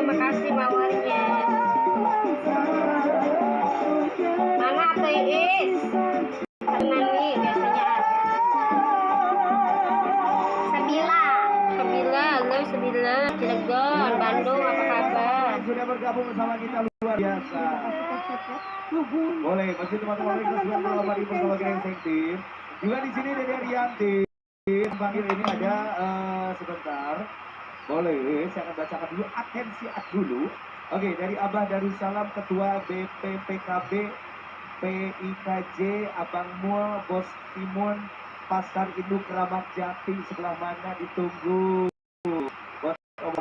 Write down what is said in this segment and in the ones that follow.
Makasih mawarnya. Mana Teis? Karena nih biasanya Sabila. Halo Sabila, Cilegon, Bandung, apa kabar? Sudah bergabung bersama kita luar biasa. Boleh, masih teman-teman request bersama di bersama Gerengseng Tim. Juga di sini Dede Arianti. Panggil ini ada sebentar. Boleh, saya akan bacakan dulu atensi dulu. Oke, dari Abah Darussalam, Ketua BPPKB PIKJ, Abang Mul, Bos Timun, Pasar Induk Ramat Jati, sebelah mana ditunggu.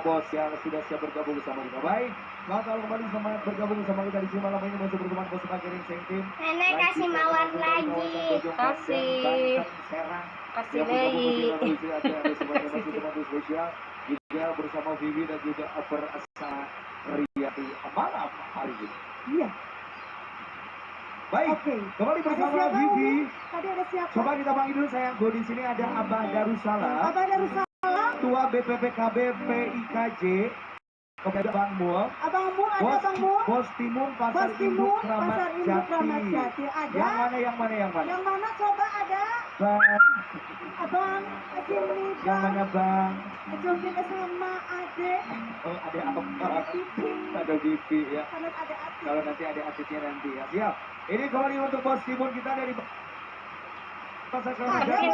Bos yang sudah siap bergabung bersama kita. Baik, maka kalau kembali sama bergabung bersama kita di sini malam ini masih bersama Bos Gerengseng Tim. Nenek kasih mawar lagi. Kasih. Kasih lagi. Spesial juga bersama Vivi dan juga Aper Asa Riyati malam hari ini. Iya. Baik, kembali bersama Vivi. Tadi ada siapa? Coba kita panggil dulu sayangku. Di sini ada Abah Darussalam. Abah Darussalam. Ketua BPPKB PIKJ. Kepada Bang Mul. Abang Mul, ada Abang Mul. Bos Timun, Pasar Induk Ramat Jati. Ada. Yang mana? Yang mana coba ada? Bang. Abang, Ajimli. Yang mana Bang? Ajimli sama Ade. Oh, ada apa? Ada Bibi ya. Kalau nanti ada atletnya nanti ya. Siap. Ini kembali untuk Bos Timun kita dari Pasar Ramat Jati.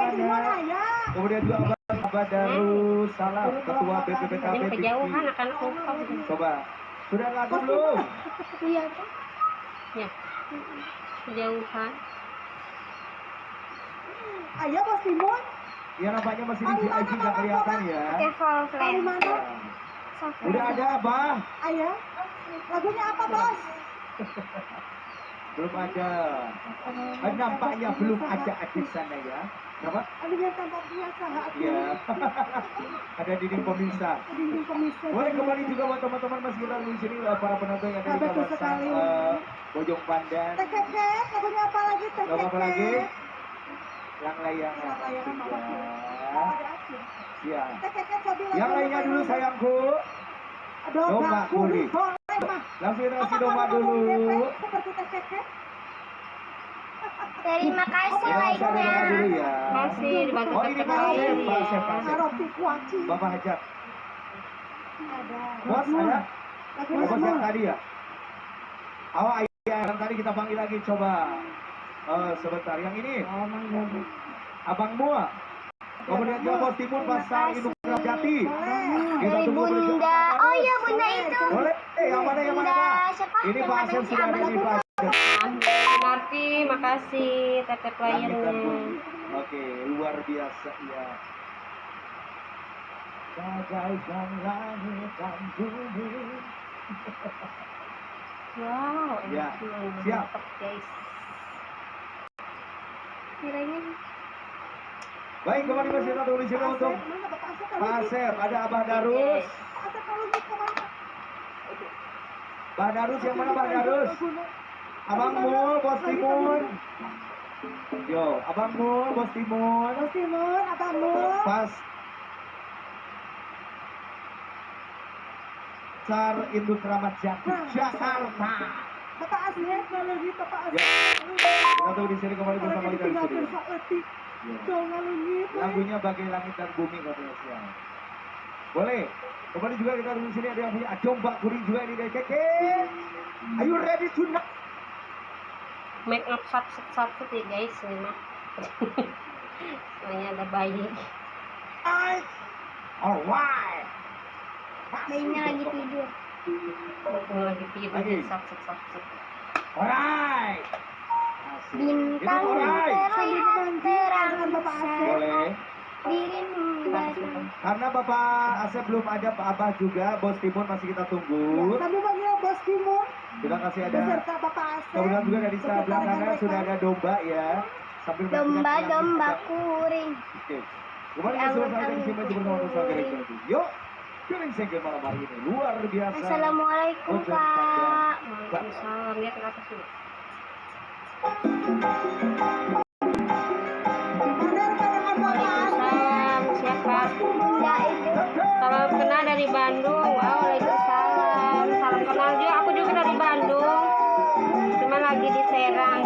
Kemudian juga Abah Darussalam, Ketua BPPKB. Ini kejauhan akan lupa. Coba. Sudah lagu belum? Iya, Pak. Ya. Kejauhan. Ayo Bos Timun. Ya nampaknya masih di IG nggak kelihatan ya. Dari mana? Udah ada Abah. Ayo. Lagunya apa, Bos? Belum ada. Nampaknya belum ada di sana ya. Kenapa? Aduh, tampak biasa. Iya. Ada dinding pemirsa. Dinding pemisah. Boleh kembali juga buat teman-teman masih kita di sini para penonton yang ada di Betul kawasan sekali. Bojong Pandan. Tekek, lagunya apa lagi? Lagu apa lagi? Yang layangan. Iya. Yang lainnya dulu sayangku. Domba kuning. Langsung nasi domba dulu. Seperti tekek. Terima kasih like-nya. Dulu ya. Masih dibantu Oh ini Pasep. Bapak Hajat. Ada. Bos ada? Bos yang tadi ya? Oh iya, yang tadi kita panggil lagi coba. Sebentar, yang ini. Abang Mua. Kemudian juga Bos Timun, Pasar Induk Ramat Jati. Dari Bunda. Oh iya Bunda itu. Boleh? Yang mana? Siapa? Ini Pasep sudah ada di Pasep. Narti, makasih tetep playernya. Oke, luar biasa ya. Bagaikan langit dan bumi. Wow, Ya, enak siap. guys. Kiranya Baik, kembali masih kita tulis sini untuk Pak Asep. Ada Abah Darus. Abah Darus yang mana Abah Darus? Abang Mul, Bos Timun. Yo, Abang Mul, Bos Timun. Bos Timun, Abang Mul. Pas Pasar Induk Ramat Jati, Jakarta. Bapak aslinya lagi Bapak Ya. asli. Kita tuh di sini kembali bersama kita di sini. Ya. Lagunya Bagai Langit dan Bumi katanya siang. Boleh. Kembali juga kita di sini ada yang punya domba kuning juga ini dari Keke. Are you ready to knock? make up satu ya guys ini mah. Soalnya ada bayi. Alright. Bayinya lagi tidur. Lagi tidur Lagi. satu. Alright. Bintang terang Boleh. dirimu datang. Karena Bapak Asep belum ada, Pak Abah juga, Bos Timun masih kita tunggu. Sambil panggil Bos Timun Kita kasih ada. beserta Bapak Asep. Kemudian juga dari sebelah kanan sudah ada domba ya. Sambil Domba kuring. Oke. Kembali ke sebelah saya di sini bersama Nusa Gerengseng. Yuk, Gerengseng malam hari ini luar biasa. Assalamualaikum Oke, Pak. Pak. Waalaikumsalam. Lihat ke atas dulu. Mana rekan-rekan Bapak Asep? Waalaikumsalam. Siapa? Ya itu. Salam dari Bandung. Waalaikumsalam. Salam kenal juga. Aku juga dari Bandung. Cuma lagi di Serang.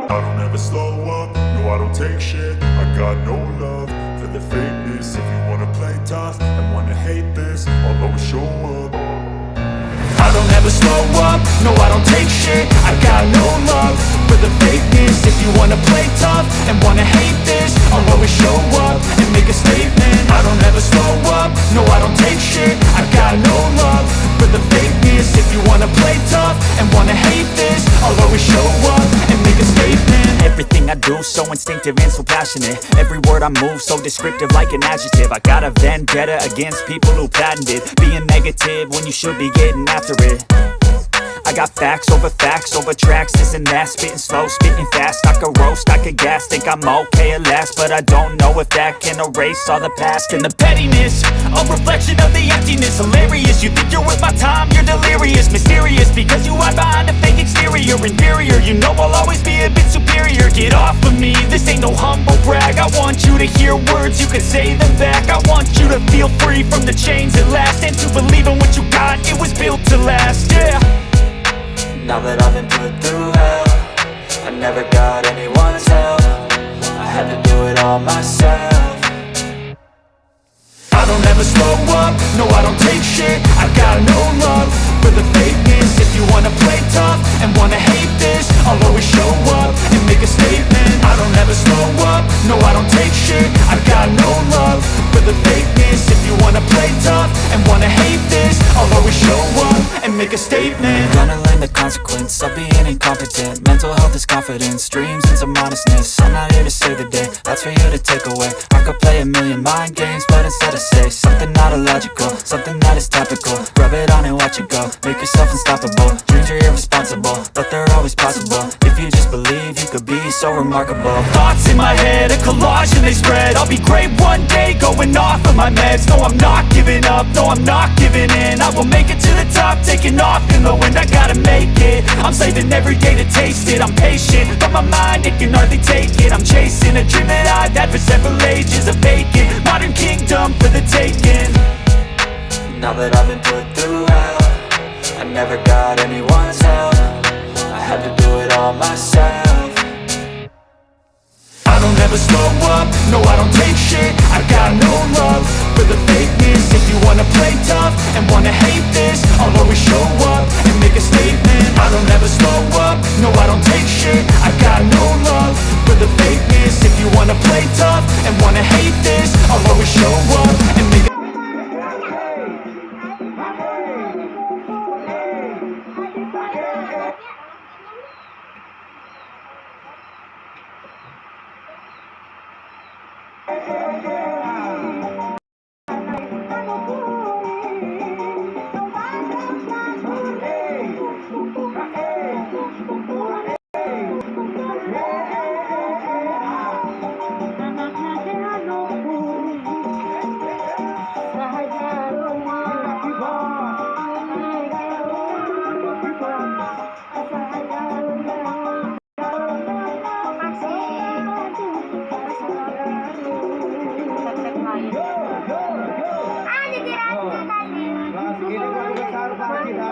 I don't ever slow up, no I don't take shit. I got no love for the fakeness. If you wanna play tough and wanna hate this, I'll always show up. I don't ever slow up, no I don't take shit. I got no love for the fakeness. If you wanna play tough and wanna hate this, I'll always show up and make a statement. I don't ever slow up, no I don't take shit. I got no love for the fakeness. If you wanna play tough and wanna hate this, I'll always show up and make a statement. Everything I do so instinctive and so passionate. Every word I move so descriptive like an adjective. I got a vendetta against people who patented being negative when you should be getting after it. I got facts over tracks, this and that. Spitting slow, spitting fast. I could roast, I could gas. Think I'm okay at last, but I don't know if that can erase all the past. And the pettiness, a reflection of the emptiness. Hilarious, you think you're worth my time, you're delirious. Mysterious, because you hide behind a fake exterior. Inferior, you know I'll always be a bit superior. Get off of me, this ain't no humble brag. I want you to hear words, you can say them back. I want you to feel free from the chains at last, and to believe in what you got, it was built to last, yeah. Now that I've been put through hell, I never got anyone's help. I had to do it all myself. I don't ever slow up, no I don't take shit. I got no love for the fakeness. If you wanna play tough and wanna hate this, I'll always show up and make a statement. I don't ever slow up, no I don't take shit. I got no love for the fakeness. If you wanna play tough and wanna hate this, I'll always show up and make a statement. Gonna learn the consequence of being incompetent. Mental health is confidence, dreams and some modestness. I'm not here to save the day, that's for you to take away. I could play a million mind games, but instead I say something not illogical, something that is topical. Rub it on and watch it go, make yourself unstoppable. Dreams are irresponsible, but they're always possible. If you just believe, you could be so remarkable. Thoughts in my head, a collage and they spread. I'll be great one day, going off of my meds. No, I'm not giving up, no, I'm not giving in. I will make it to the top, taking off in the wind. I gotta make it, I'm saving every day to taste it. I'm patient, but my mind, it can hardly take it. I'm chasing a dream that I've had for several ages. A vacant, modern kingdom for the taking. Now that I've been put through hell, I never got anyone's help. I had to do it all myself. I don't ever slow up, no I don't take shit. I got no love for the fakeness. If you wanna play tough and wanna hate this, I'll always show up and make a statement. I don't ever slow up, no I don't take shit. I got no love for the fakeness. If you wanna play tough and wanna hate this, I'll always show up and make a Ini kan besar banget.